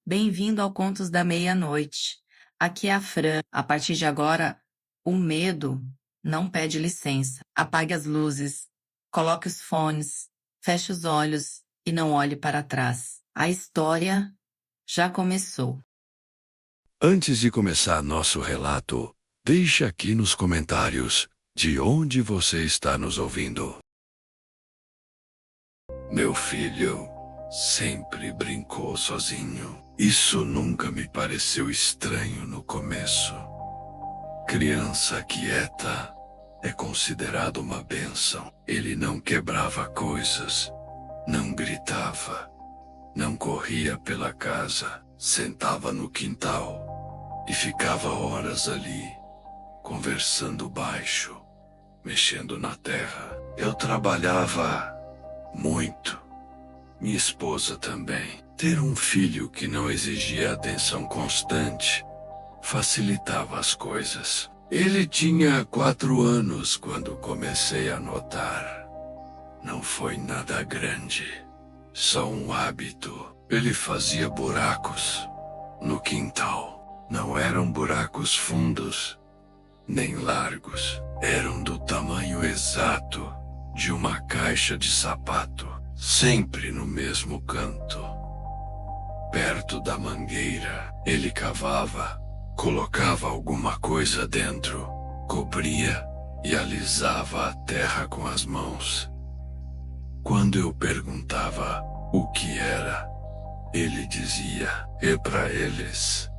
Bem-vindo ao Contos da Meia-Noite. Aqui é a Fran. A partir de agora, o medo não pede licença. Apague as luzes, coloque os fones, feche os olhos e não olhe para trás. A história já começou. Antes de começar nosso relato, deixe aqui nos comentários de onde você está nos ouvindo. Meu filho sempre brincou sozinho. Isso nunca me pareceu estranho no começo. Criança quieta é considerado uma bênção. Ele não quebrava coisas, não gritava, não corria pela casa, sentava no quintal e ficava horas ali, conversando baixo, mexendo na terra. Eu trabalhava muito. Minha esposa também. Ter um filho que não exigia atenção constante facilitava as coisas. Ele tinha 4 anos quando comecei a notar. Não foi nada grande, só um hábito. Ele fazia buracos no quintal. Não eram buracos fundos, nem largos. Eram do tamanho exato de uma caixa de sapato, sempre no mesmo canto. Perto da mangueira, ele cavava, colocava alguma coisa dentro, cobria e alisava a terra com as mãos. Quando eu perguntava o que era, ele dizia: "É para eles."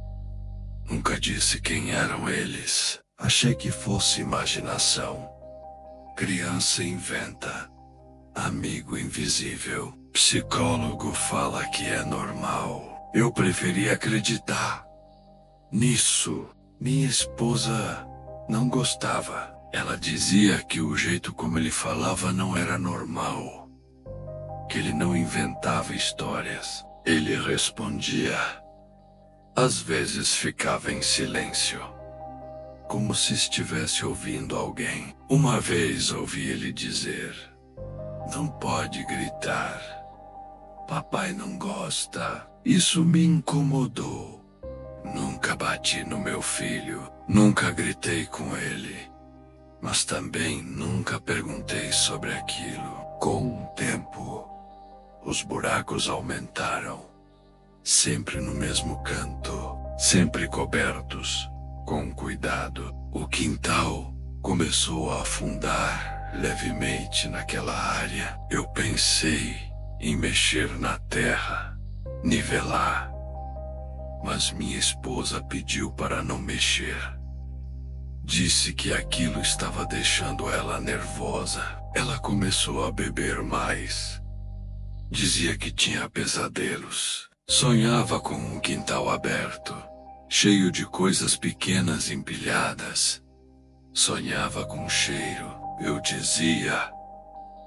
Nunca disse quem eram eles. Achei que fosse imaginação. Criança inventa. Amigo invisível. Psicólogo fala que é normal. Eu preferi acreditar nisso. Minha esposa não gostava. Ela dizia que o jeito como ele falava não era normal, que ele não inventava histórias. Ele respondia. Às vezes ficava em silêncio, como se estivesse ouvindo alguém. Uma vez ouvi ele dizer: "Não pode gritar. Papai não gosta." Isso me incomodou. Nunca bati no meu filho, nunca gritei com ele, mas também nunca perguntei sobre aquilo. Com o tempo, os buracos aumentaram, sempre no mesmo canto, sempre cobertos, com cuidado. O quintal começou a afundar levemente naquela área. Eu pensei em mexer na terra, nivelar, mas minha esposa pediu para não mexer. Disse que aquilo estava deixando ela nervosa. Ela começou a beber mais. Dizia que tinha pesadelos. Sonhava com um quintal aberto, cheio de coisas pequenas empilhadas. Sonhava com cheiro. Eu dizia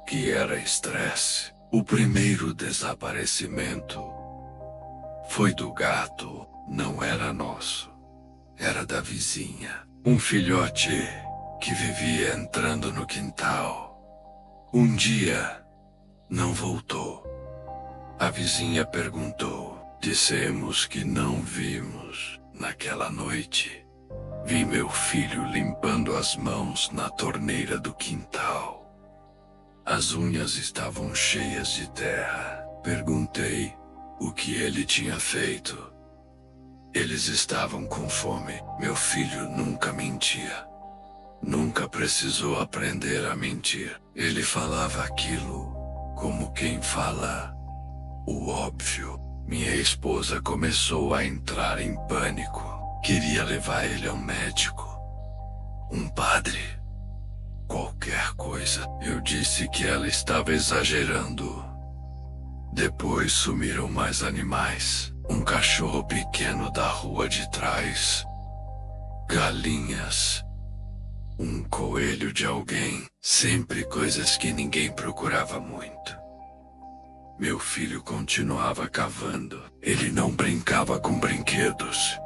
que era estresse. O primeiro desaparecimento foi do gato. Não era nosso, era da vizinha. Um filhote que vivia entrando no quintal. Um dia não voltou. A vizinha perguntou. Dissemos que não vimos. Naquela noite, vi meu filho limpando as mãos na torneira do quintal. As unhas estavam cheias de terra. Perguntei o que ele tinha feito. Eles estavam com fome. Meu filho nunca mentia. Nunca precisou aprender a mentir. Ele falava aquilo como quem fala o óbvio. Minha esposa começou a entrar em pânico. Queria levar ele ao médico, um padre, qualquer coisa. Eu disse que ela estava exagerando. Depois sumiram mais animais. Um cachorro pequeno da rua de trás, galinhas, um coelho de alguém. Sempre coisas que ninguém procurava muito. Meu filho continuava cavando. Ele não brincava com brinquedos,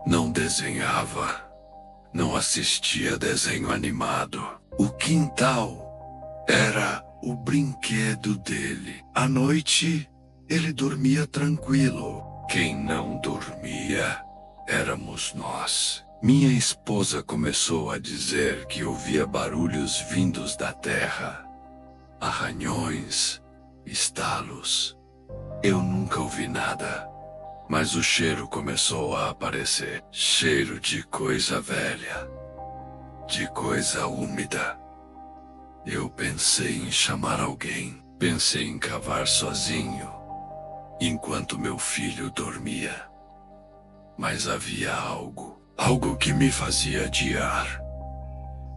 não desenhava, não assistia desenho animado. O quintal era o brinquedo dele. À noite, ele dormia tranquilo. Quem não dormia éramos nós. Minha esposa começou a dizer que ouvia barulhos vindos da terra, arranhões, estalos. Eu nunca ouvi nada, mas o cheiro começou a aparecer. Cheiro de coisa velha, de coisa úmida. Eu pensei em chamar alguém, pensei em cavar sozinho, enquanto meu filho dormia. Mas havia algo que me fazia adiar.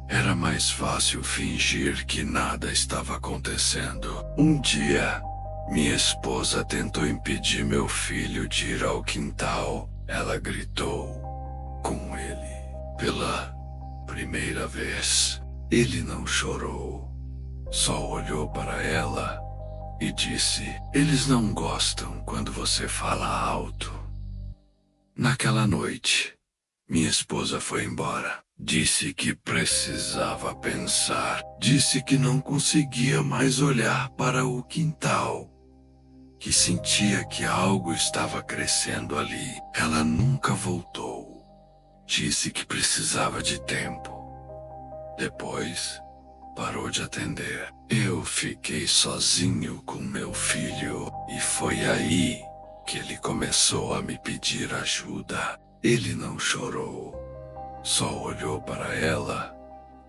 Era mais fácil fingir que nada estava acontecendo. Um dia, minha esposa tentou impedir meu filho de ir ao quintal. Ela gritou com ele pela primeira vez. Ele não chorou, só olhou para ela e disse: "Eles não gostam quando você fala alto." Naquela noite, minha esposa foi embora. Disse que precisava pensar. Disse que não conseguia mais olhar para o quintal, que sentia que algo estava crescendo ali. Ela nunca voltou. Disse que precisava de tempo. Depois, parou de atender. Eu fiquei sozinho com meu filho e foi aí que ele começou a me pedir ajuda. Ele não chorou, só olhou para ela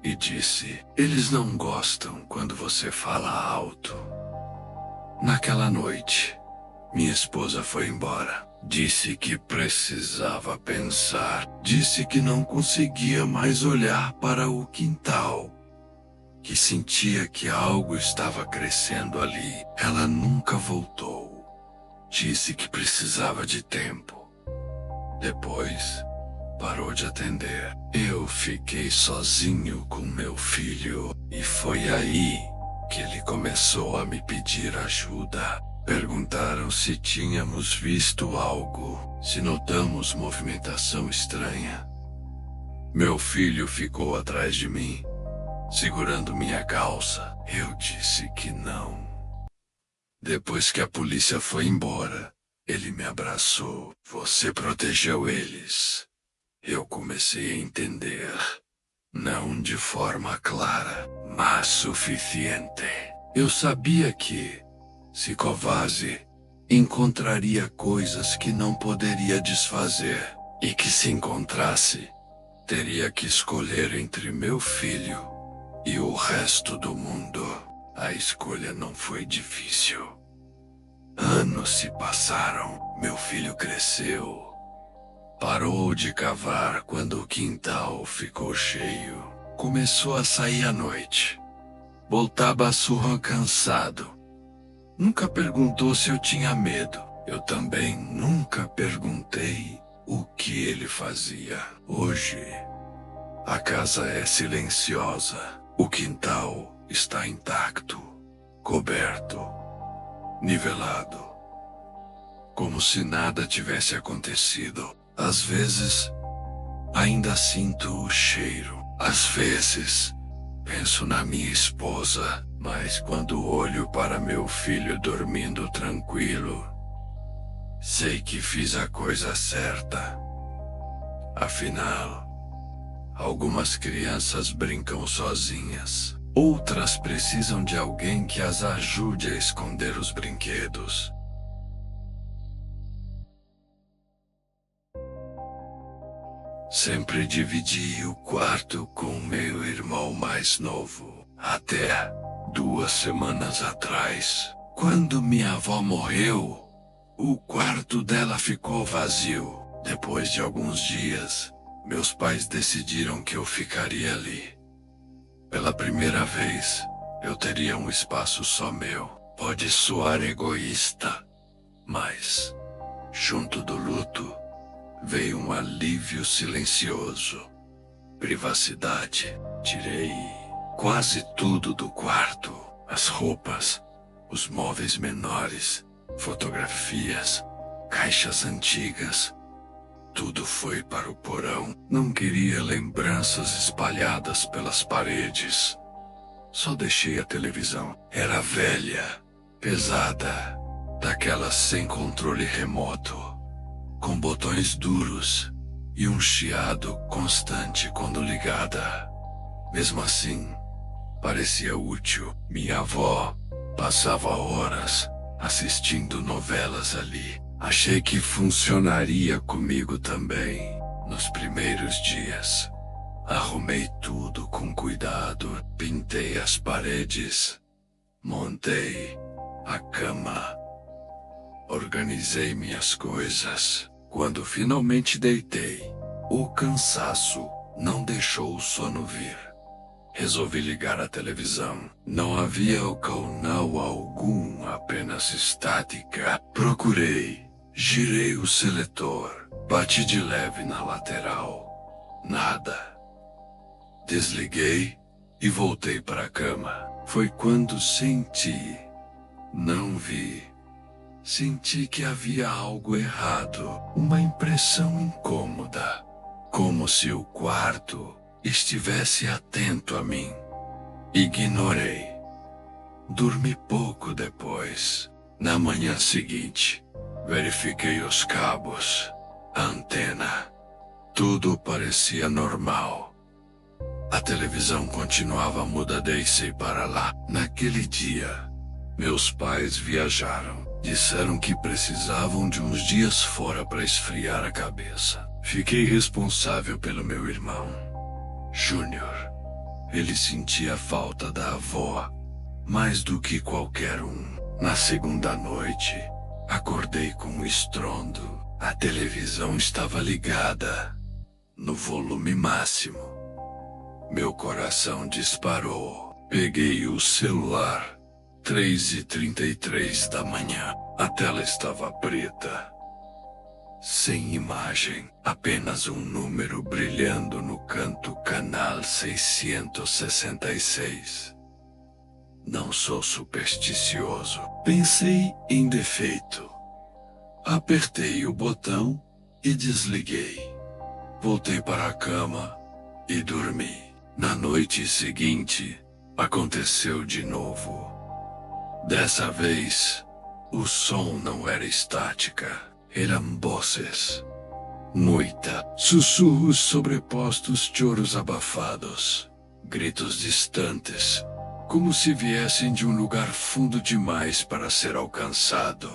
e disse: "Eles não gostam quando você fala alto." Naquela noite, minha esposa foi embora. Disse que precisava pensar. Disse que não conseguia mais olhar para o quintal, que sentia que algo estava crescendo ali. Ela nunca voltou. Disse que precisava de tempo. Depois, parou de atender. Eu fiquei sozinho com meu filho e foi aí que ele começou a me pedir ajuda. Perguntaram se tínhamos visto algo, se notamos movimentação estranha. Meu filho ficou atrás de mim, segurando minha calça. Eu disse que não. Depois que a polícia foi embora, ele me abraçou. "Você protegeu eles." Eu comecei a entender. Não de forma clara, mas suficiente. Eu sabia que, se covasse, encontraria coisas que não poderia desfazer. E que se encontrasse, teria que escolher entre meu filho e o resto do mundo. A escolha não foi difícil. Anos se passaram. Meu filho cresceu. Parou de cavar quando o quintal ficou cheio. Começou a sair à noite. Voltava à surra cansado. Nunca perguntou se eu tinha medo. Eu também nunca perguntei o que ele fazia. Hoje, a casa é silenciosa. O quintal está intacto, coberto, nivelado, como se nada tivesse acontecido. Às vezes, ainda sinto o cheiro. Às vezes, penso na minha esposa, mas quando olho para meu filho dormindo tranquilo, sei que fiz a coisa certa. Afinal, algumas crianças brincam sozinhas. Outras precisam de alguém que as ajude a esconder os brinquedos. Sempre dividi o quarto com meu irmão mais novo, até 2 semanas atrás. Quando minha avó morreu, o quarto dela ficou vazio. Depois de alguns dias, meus pais decidiram que eu ficaria ali. Pela primeira vez, eu teria um espaço só meu. Pode soar egoísta, mas, junto do luto, veio um alívio silencioso. Privacidade. Tirei quase tudo do quarto. As roupas, os móveis menores, fotografias, caixas antigas. Tudo foi para o porão. Não queria lembranças espalhadas pelas paredes. Só deixei a televisão. Era velha, pesada, daquelas sem controle remoto. com botões duros e um chiado constante quando ligada. Mesmo assim, parecia útil. Minha avó passava horas assistindo novelas ali. Achei que funcionaria comigo também. Nos primeiros dias, arrumei tudo com cuidado, pintei as paredes, montei a cama, organizei minhas coisas. Quando finalmente deitei, o cansaço não deixou o sono vir. Resolvi ligar a televisão. Não havia canal algum, apenas estática. Procurei, girei o seletor, bati de leve na lateral. Nada. Desliguei e voltei para a cama. Foi quando senti, não vi. Senti que havia algo errado, uma impressão incômoda, como se o quarto estivesse atento a mim. Ignorei. Dormi pouco depois. Na manhã seguinte, verifiquei os cabos, a antena. Tudo parecia normal. A televisão continuava muda desse para lá. Naquele dia, meus pais viajaram. Disseram que precisavam de uns dias fora para esfriar a cabeça. Fiquei responsável pelo meu irmão, Júnior. Ele sentia falta da avó mais do que qualquer um. Na segunda noite, acordei com um estrondo. A televisão estava ligada, no volume máximo. Meu coração disparou. Peguei o celular. 3h33 da manhã. A tela estava preta. Sem imagem, apenas um número brilhando no canto, canal 666. Não sou supersticioso. Pensei em defeito. Apertei o botão e desliguei. Voltei para a cama e dormi. Na noite seguinte, aconteceu de novo. Dessa vez, o som não era estática, eram vozes. Muita. Sussurros sobrepostos, choros abafados, gritos distantes, como se viessem de um lugar fundo demais para ser alcançado.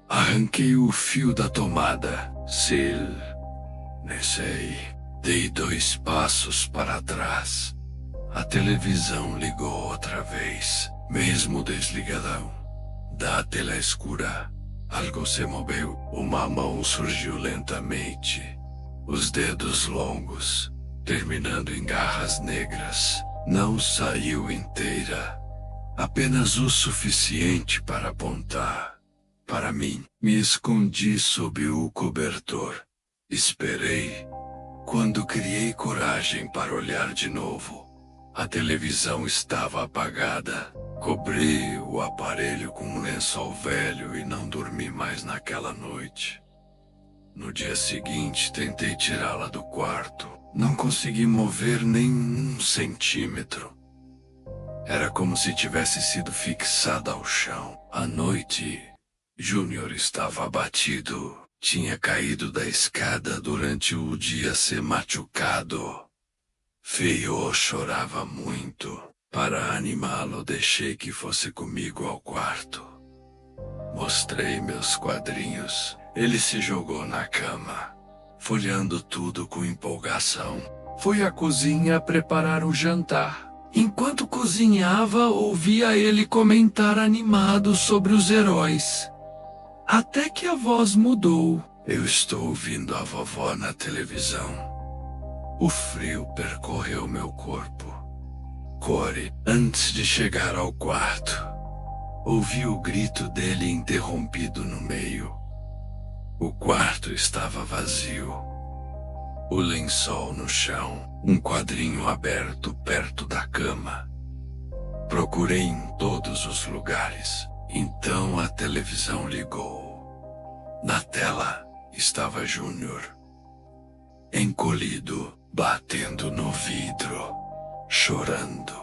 Arranquei o fio da tomada. Silêncio. Dei 2 passos para trás. A televisão ligou outra vez. Mesmo desligadão. Da tela escura, algo se moveu. Uma mão surgiu lentamente. Os dedos longos, terminando em garras negras. Não saiu inteira. Apenas o suficiente para apontar. Para mim, me escondi sob o cobertor. Esperei. Quando criei coragem para olhar de novo, a televisão estava apagada. Cobri o aparelho com um lençol velho e não dormi mais naquela noite. No dia seguinte, tentei tirá-la do quarto. Não consegui mover nem 1 centímetro. Era como se tivesse sido fixada ao chão. À noite, Júnior estava abatido. Tinha caído da escada durante o dia, se machucado. Feio chorava muito. Para animá-lo, deixei que fosse comigo ao quarto. Mostrei meus quadrinhos. Ele se jogou na cama, folheando tudo com empolgação. Fui à cozinha preparar o jantar. Enquanto cozinhava, ouvia ele comentar animado sobre os heróis. Até que a voz mudou. Eu estou ouvindo a vovó na televisão. O frio percorreu meu corpo. Corey, antes de chegar ao quarto, ouvi o grito dele interrompido no meio. O quarto estava vazio. O lençol no chão, um quadrinho aberto perto da cama. Procurei em todos os lugares. Então a televisão ligou. Na tela estava Júnior, encolhido, batendo no vidro, chorando,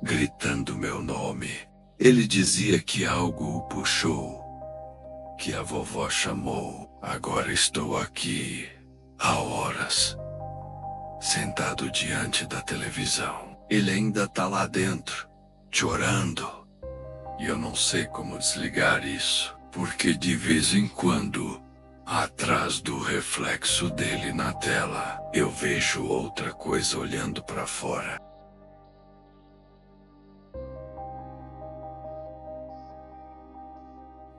gritando meu nome. Ele dizia que algo o puxou, que a vovó chamou. Agora estou aqui, há horas, sentado diante da televisão. Ele ainda tá lá dentro, chorando. E eu não sei como desligar isso, porque de vez em quando, atrás do reflexo dele na tela, eu vejo outra coisa olhando para fora.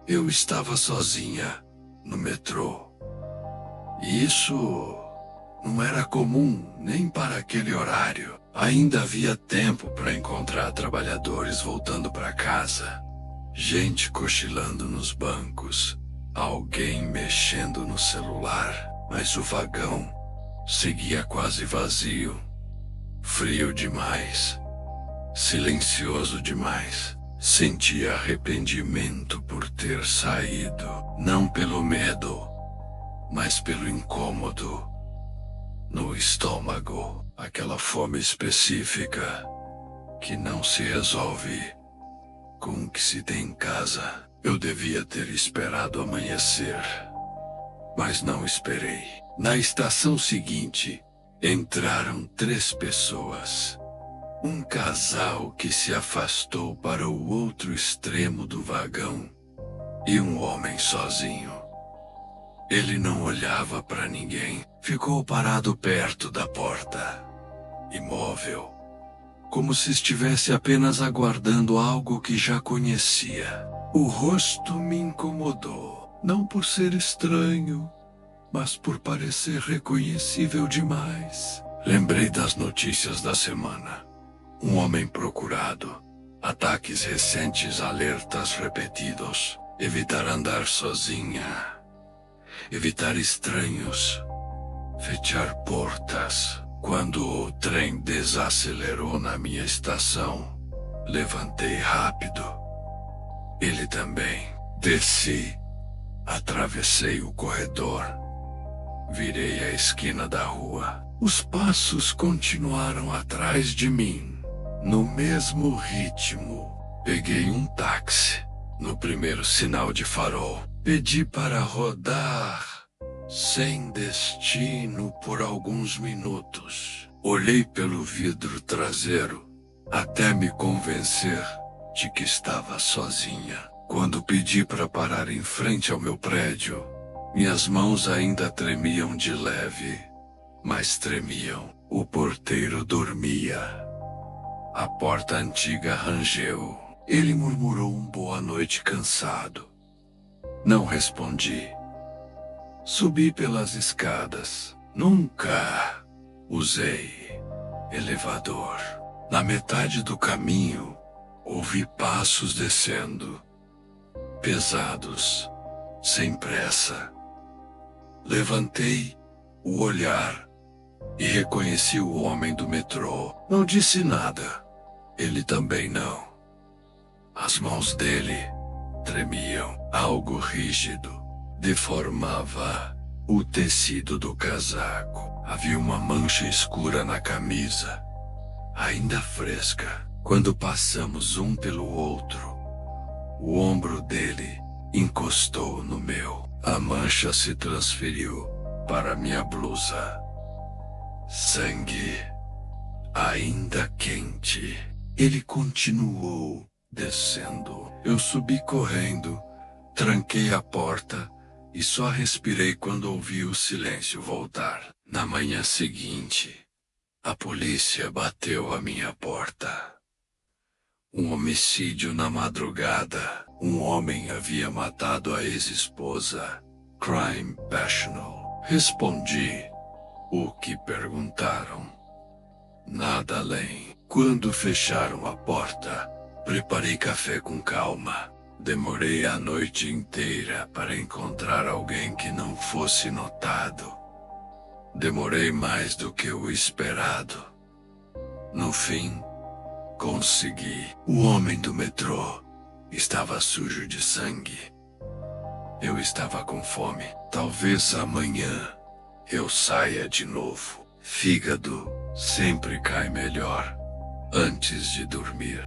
Eu estava sozinha no metrô. E isso não era comum nem para aquele horário. Ainda havia tempo para encontrar trabalhadores voltando para casa, gente cochilando nos bancos, alguém mexendo no celular, mas o vagão seguia quase vazio, frio demais, silencioso demais. Senti arrependimento por ter saído, não pelo medo, mas pelo incômodo no estômago, aquela fome específica que não se resolve com o que se tem em casa. Eu devia ter esperado amanhecer, mas não esperei. Na estação seguinte, entraram 3 pessoas. Um casal que se afastou para o outro extremo do vagão e um homem sozinho. Ele não olhava para ninguém, ficou parado perto da porta, imóvel, como se estivesse apenas aguardando algo que já conhecia. O rosto me incomodou, não por ser estranho, mas por parecer reconhecível demais. Lembrei das notícias da semana. Um homem procurado, ataques recentes, alertas repetidos, evitar andar sozinha, evitar estranhos, fechar portas. Quando o trem desacelerou na minha estação, levantei rápido. Ele também. Desci, atravessei o corredor, virei a esquina da rua. Os passos continuaram atrás de mim. No mesmo ritmo, peguei um táxi. No primeiro sinal de farol, pedi para rodar, sem destino por alguns minutos. Olhei pelo vidro traseiro, até me convencer de que estava sozinha. Quando pedi para parar em frente ao meu prédio, minhas mãos ainda tremiam de leve, mas tremiam. O porteiro dormia. A porta antiga rangeu. Ele murmurou um boa noite cansado. Não respondi. Subi pelas escadas. Nunca usei elevador. Na metade do caminho, ouvi passos descendo, pesados, sem pressa. Levantei o olhar e reconheci o homem do metrô. Não disse nada. Ele também não. As mãos dele tremiam. Algo rígido deformava o tecido do casaco. Havia uma mancha escura na camisa, ainda fresca. Quando passamos um pelo outro, o ombro dele encostou no meu. A mancha se transferiu para minha blusa. Sangue ainda quente. Ele continuou descendo. Eu subi correndo, tranquei a porta e só respirei quando ouvi o silêncio voltar. Na manhã seguinte, a polícia bateu à minha porta. Um homicídio na madrugada. Um homem havia matado a ex-esposa. Crime passional. Respondi o que perguntaram. Nada além. Quando fecharam a porta, preparei café com calma. Demorei a noite inteira para encontrar alguém que não fosse notado. Demorei mais do que o esperado. No fim, consegui. O homem do metrô estava sujo de sangue. Eu estava com fome. Talvez amanhã eu saia de novo. Fígado sempre cai melhor antes de dormir.